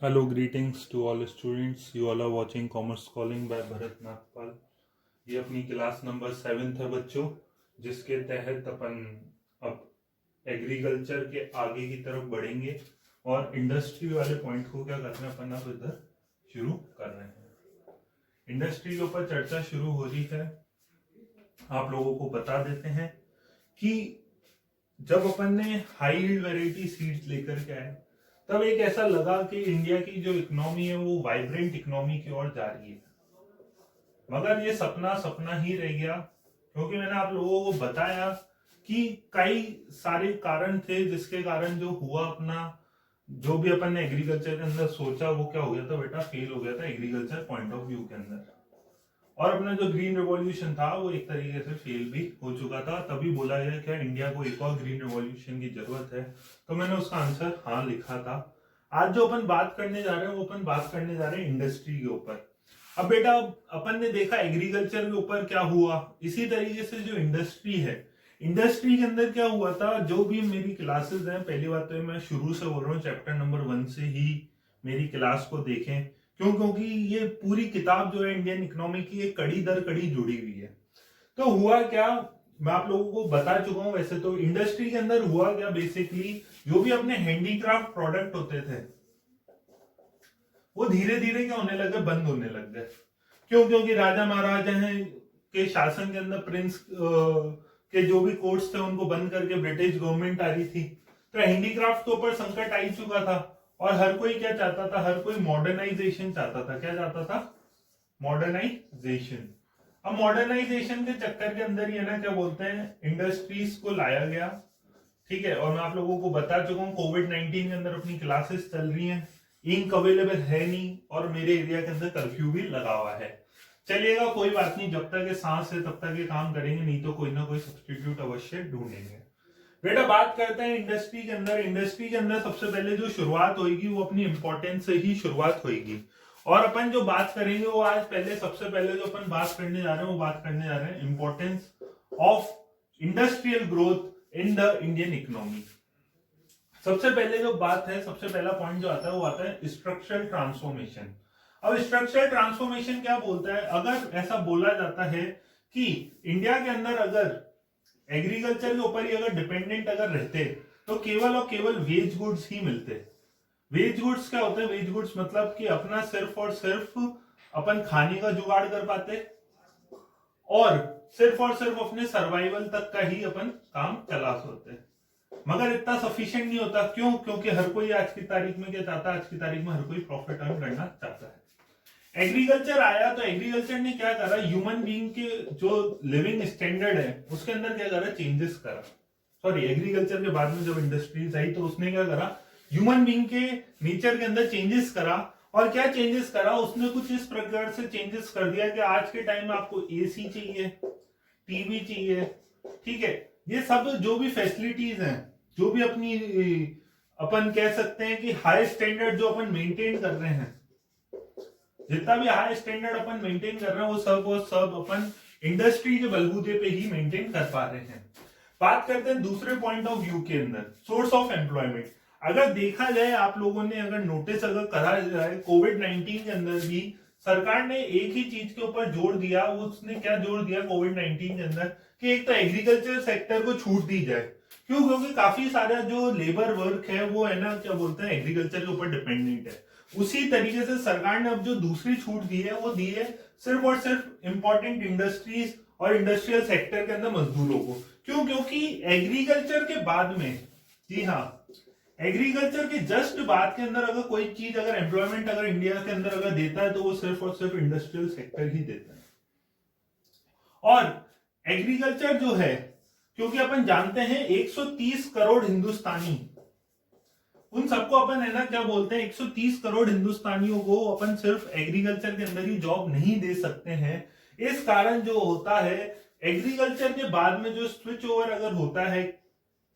Hello, greetings to all students. You all are watching Commerce Calling by Bharat Nagpal. ये अपनी class number 7 है बच्चों, जिसके तहत अपन अब एग्रीकल्चर के आगे की तरफ बढ़ेंगे और इंडस्ट्री वाले पॉइंट को क्या करना है अपन अब इधर शुरू कर रहे हैं। इंडस्ट्री के ऊपर चर्चा शुरू हो रही है। आप लोगों को बता देते हैं कि जब अपन ने हाई यील्ड वैरायटी सीड्स लेकर के आए तब एक ऐसा लगा कि इंडिया की जो इकोनॉमी है वो वाइब्रेंट इकोनॉमी की ओर जा रही है, मगर ये सपना सपना ही रह गया, क्योंकि मैंने आप लोगों को बताया कि कई सारे कारण थे जिसके कारण जो हुआ अपना जो भी अपन ने एग्रीकल्चर के अंदर सोचा वो क्या हो गया था बेटा, फेल हो गया था एग्रीकल्चर पॉइंट ऑफ व्यू के अंदर। और अपना जो ग्रीन रिवॉल्यूशन था वो एक तरीके से फेल भी हो चुका था। तभी बोला गया क्या इंडिया को एक और ग्रीन रिवॉल्यूशन की जरूरत है, तो मैंने उसका आंसर हाँ लिखा था। आज जो अपन बात करने जा रहे हैं वो अपन बात करने जा रहे हैं इंडस्ट्री के ऊपर। अब बेटा अपन ने देखा एग्रीकल्चर के ऊपर क्या हुआ, इसी तरीके से जो इंडस्ट्री है, इंडस्ट्री के अंदर क्या हुआ था। जो भी मेरी क्लासेस हैं, पहली बात तो मैं शुरू से बोल रहा हूँ, चैप्टर नंबर 1 से ही मेरी क्लास को देखें, क्योंकि ये पूरी किताब जो है इंडियन इकोनॉमी की एक कड़ी दर कड़ी जुड़ी हुई है। तो हुआ क्या, मैं आप लोगों को बता चुका हूं। वैसे तो इंडस्ट्री के अंदर हुआ क्या, बेसिकली जो भी अपने हैंडीक्राफ्ट प्रोडक्ट होते थे वो धीरे धीरे क्या होने लगे, बंद होने लग गए। क्यों? क्योंकि राजा महाराजा हैं के शासन के अंदर प्रिंस के जो भी कोर्ट्स थे उनको बंद करके ब्रिटिश गवर्नमेंट आ रही थी, तो हैंडीक्राफ्ट के ऊपर संकट आ ही चुका था। और हर कोई क्या चाहता था, हर कोई मॉडर्नाइजेशन चाहता था। क्या चाहता था? मॉडर्नाइजेशन। अब मॉडर्नाइजेशन के चक्कर के अंदर ही है ना, क्या बोलते हैं, इंडस्ट्रीज को लाया गया। ठीक है, और मैं आप लोगों को बता चुका हूँ कोविड-19 के अंदर अपनी क्लासेस चल रही हैं, इंक अवेलेबल है नहीं, और मेरे एरिया के अंदर कर्फ्यू भी लगा हुआ है। चलिएगा कोई बात नहीं, जब तक ये सांस है तब तक ये काम करेंगे, नहीं तो कोई ना कोई सब्सटीट्यूट अवश्य ढूंढेंगे। बेटा बात करते हैं इंडस्ट्री के अंदर। इंडस्ट्री के अंदर सबसे पहले जो शुरुआत होगी वो अपनी इंपॉर्टेंस से ही शुरुआत होगी। और अपन जो बात करेंगे वो आज पहले सबसे पहले जो अपन बात करने जा रहे हैं वो बात करने जा रहे हैं importance of industrial growth in the Indian economy. सबसे पहले जो बात है, सबसे पहला पॉइंट जो आता है वो आता है स्ट्रक्चरल ट्रांसफॉर्मेशन। अब स्ट्रक्चरल ट्रांसफॉर्मेशन क्या बोलता है, अगर ऐसा बोला जाता है कि इंडिया के अंदर अगर एग्रीकल्चर के ऊपर ही अगर डिपेंडेंट अगर रहते तो केवल और केवल वेज गुड्स ही मिलते। वेज गुड्स क्या होते हैं? वेज गुड्स मतलब कि अपना सिर्फ और सिर्फ अपन खाने का जुगाड़ कर पाते और सिर्फ अपने सर्वाइवल तक का ही अपन काम चला सकते, मगर इतना सफिशिएंट नहीं होता। क्यों? क्योंकि हर कोई आज की तारीख में क्या चाहता है, आज की तारीख में हर कोई प्रॉफिट अर्न करना चाहता है। एग्रीकल्चर आया तो एग्रीकल्चर ने क्या करा, ह्यूमन बीइंग के जो लिविंग स्टैंडर्ड है उसके अंदर क्या करा, चेंजेस करा। सॉरी, एग्रीकल्चर के बाद में जब इंडस्ट्रीज आई तो उसने क्या करा, ह्यूमन बीइंग के नेचर के अंदर चेंजेस करा। और क्या चेंजेस करा, उसने कुछ इस प्रकार से चेंजेस कर दिया कि आज के टाइम में आपको एसी चाहिए, टीवी चाहिए, ठीक है, ये सब जो भी फैसिलिटीज हैं, जो भी अपनी अपन कह सकते हैं कि हाई स्टैंडर्ड जो अपन मेंटेन कर रहे हैं, जितना भी हाई स्टैंडर्ड अपन मेंटेन कर रहे हैं वो सब अपन इंडस्ट्री के बलबूते पे ही मेंटेन कर पा रहे हैं। बात करते हैं दूसरे पॉइंट ऑफ व्यू के अंदर, सोर्स ऑफ एम्प्लॉयमेंट। अगर देखा जाए, आप लोगों ने अगर नोटिस अगर करा जाए, कोविड-19 के अंदर भी सरकार ने एक ही चीज के ऊपर जोर दिया। उसने क्या जोर दिया कोविड-19 के अंदर, कि एक तो एग्रीकल्चर सेक्टर को छूट दी जाए। क्यों? क्योंकि काफी सारा जो लेबर वर्क है वो है ना, क्या बोलते हैं, एग्रीकल्चर के ऊपर डिपेंडेंट है। उसी तरीके से सरकार ने अब जो दूसरी छूट दी है वो दी है सिर्फ और सिर्फ इंपॉर्टेंट इंडस्ट्रीज और इंडस्ट्रियल सेक्टर के अंदर मजदूरों को। क्यों? क्योंकि एग्रीकल्चर के बाद में, जी हाँ, एग्रीकल्चर के जस्ट बाद के अंदर अगर कोई चीज अगर एम्प्लॉयमेंट अगर इंडिया के अंदर अगर देता है तो वो सिर्फ और सिर्फ इंडस्ट्रियल सेक्टर ही देता है। और एग्रीकल्चर जो है, क्योंकि अपन जानते हैं 130 करोड़ हिंदुस्तानी, उन सबको अपन है ना क्या बोलते हैं, 130 करोड़ हिंदुस्तानियों को अपन सिर्फ एग्रीकल्चर के अंदर ही जॉब नहीं दे सकते हैं। इस कारण जो होता है, एग्रीकल्चर के बाद में जो स्विच ओवर अगर होता है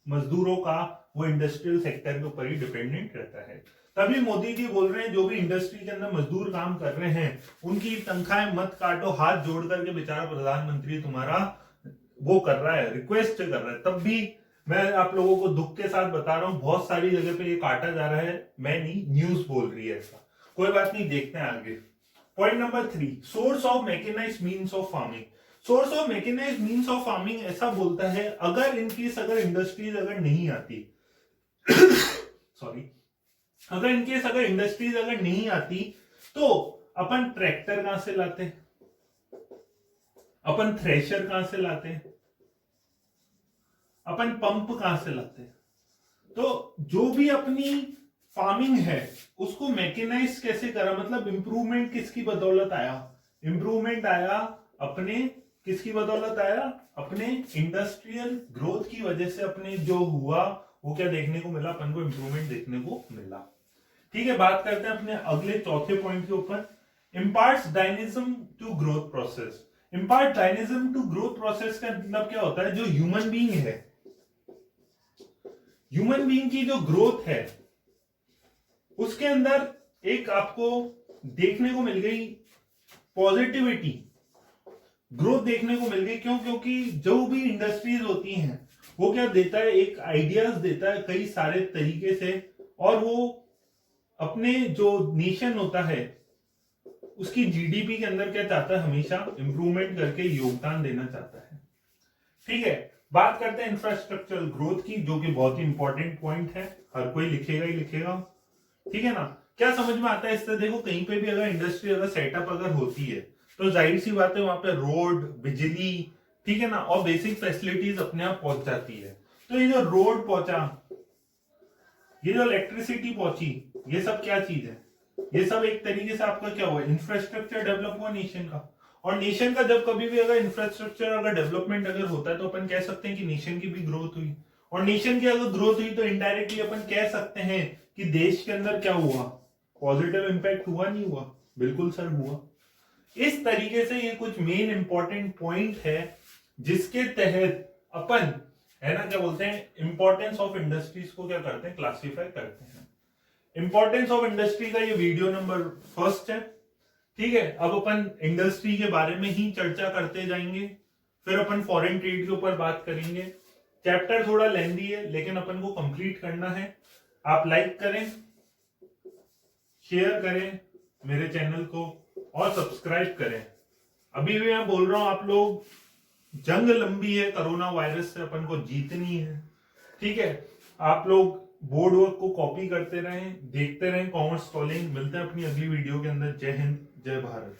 मजदूरों का, वो इंडस्ट्रियल सेक्टर के ऊपर ही डिपेंडेंट रहता है। तभी मोदी जी बोल रहे हैं जो भी इंडस्ट्री के अंदर मजदूर काम कर रहे हैं उनकी तनख्वाहें मत काटो, हाथ जोड़ करके बेचारा प्रधानमंत्री तुम्हारा वो कर रहा है, रिक्वेस्ट कर रहा है। तब भी मैं आप लोगों को दुख के साथ बता रहा हूं, बहुत सारी जगह पे ये काटा जा रहा है, मैं नहीं, न्यूज बोल रही है ऐसा। कोई बात नहीं, देखते हैं आगे। Point number 3, source of mechanised means of farming. Source of mechanised means of farming ऐसा बोलता है, अगर इनकेस अगर इंडस्ट्रीज अगर नहीं आती सॉरी, अगर इंडस्ट्रीज अगर नहीं आती तो अपन ट्रैक्टर कहां से लाते, अपन थ्रेशर कहां से लाते, अपन पंप कहां से लाते। तो जो भी अपनी फार्मिंग है उसको मैकेनाइज कैसे करा, मतलब इंप्रूवमेंट किसकी बदौलत आया, इंप्रूवमेंट आया अपने, किसकी बदौलत आया, अपने इंडस्ट्रियल ग्रोथ की वजह से अपने जो हुआ वो क्या देखने को मिला, अपन को इंप्रूवमेंट देखने को मिला। ठीक है, बात करते हैं अपने अगले चौथे पॉइंट के ऊपर, imparts dynamism to growth process. Impart dynamism to growth process का मतलब क्या होता है, जो ह्यूमन बीइंग है, ह्यूमन बीइंग की जो ग्रोथ है उसके अंदर एक आपको देखने को मिल गई पॉजिटिविटी, ग्रोथ देखने को मिल गई। क्यों? क्योंकि जो भी इंडस्ट्रीज होती हैं वो क्या देता है, एक आइडियाज देता है कई सारे तरीके से, और वो अपने जो नेशन होता है उसकी जीडीपी के अंदर क्या चाहता है, हमेशा इंप्रूवमेंट करके योगदान देना चाहता है। ठीक है, बात करते हैं इंफ्रास्ट्रक्चरल ग्रोथ की, जो कि बहुत ही इंपॉर्टेंट पॉइंट है, हर कोई लिखेगा ही लिखेगा। ठीक है ना, क्या समझ में आता है इससे, देखो कहीं पे भी अगर इंडस्ट्री अगर सेटअप अगर होती है तो जाहिर सी बात है वहां पे रोड, बिजली, ठीक है ना, और बेसिक फैसिलिटीज अपने आप पहुंच जाती है। तो ये जो रोड पहुंचा, ये जो इलेक्ट्रिसिटी पहुंची, ये सब क्या चीज है, ये सब एक तरीके से आपका क्या हुआ, इंफ्रास्ट्रक्चर डेवलप हुआ नेशन का। और नेशन का जब कभी भी अगर इंफ्रास्ट्रक्चर अगर डेवलपमेंट अगर होता है तो अपन कह सकते हैं कि नेशन की भी ग्रोथ हुई, और नेशन की अगर ग्रोथ हुई तो इनडायरेक्टली अपन कह सकते हैं कि देश के अंदर क्या हुआ, पॉजिटिव इंपैक्ट हुआ, नहीं हुआ, बिल्कुल सर हुआ। इस तरीके से ये कुछ मेन इंपॉर्टेंट पॉइंट है जिसके तहत अपन, है ना, क्या बोलते हैं, इंपॉर्टेंस ऑफ इंडस्ट्रीज को क्या करते हैं, क्लासिफाई करते हैं। इंपॉर्टेंस ऑफ इंडस्ट्री का ये वीडियो नंबर 1 है। ठीक है, अब अपन इंडस्ट्री के बारे में ही चर्चा करते जाएंगे, फिर अपन फॉरेन ट्रेड के ऊपर बात करेंगे। चैप्टर थोड़ा लेंथी है लेकिन अपन को कंप्लीट करना है। आप लाइक करें, शेयर करें मेरे चैनल को और सब्सक्राइब करें। अभी भी मैं बोल रहा हूं, आप लोग, जंग लंबी है, कोरोना वायरस से अपन को जीतनी है। ठीक है, आप लोग बोर्ड वर्क को कॉपी करते रहें, देखते रहें कॉमर्स कॉलिंग। मिलते हैं अपनी अगली वीडियो के अंदर। जय हिंद, जय भारत।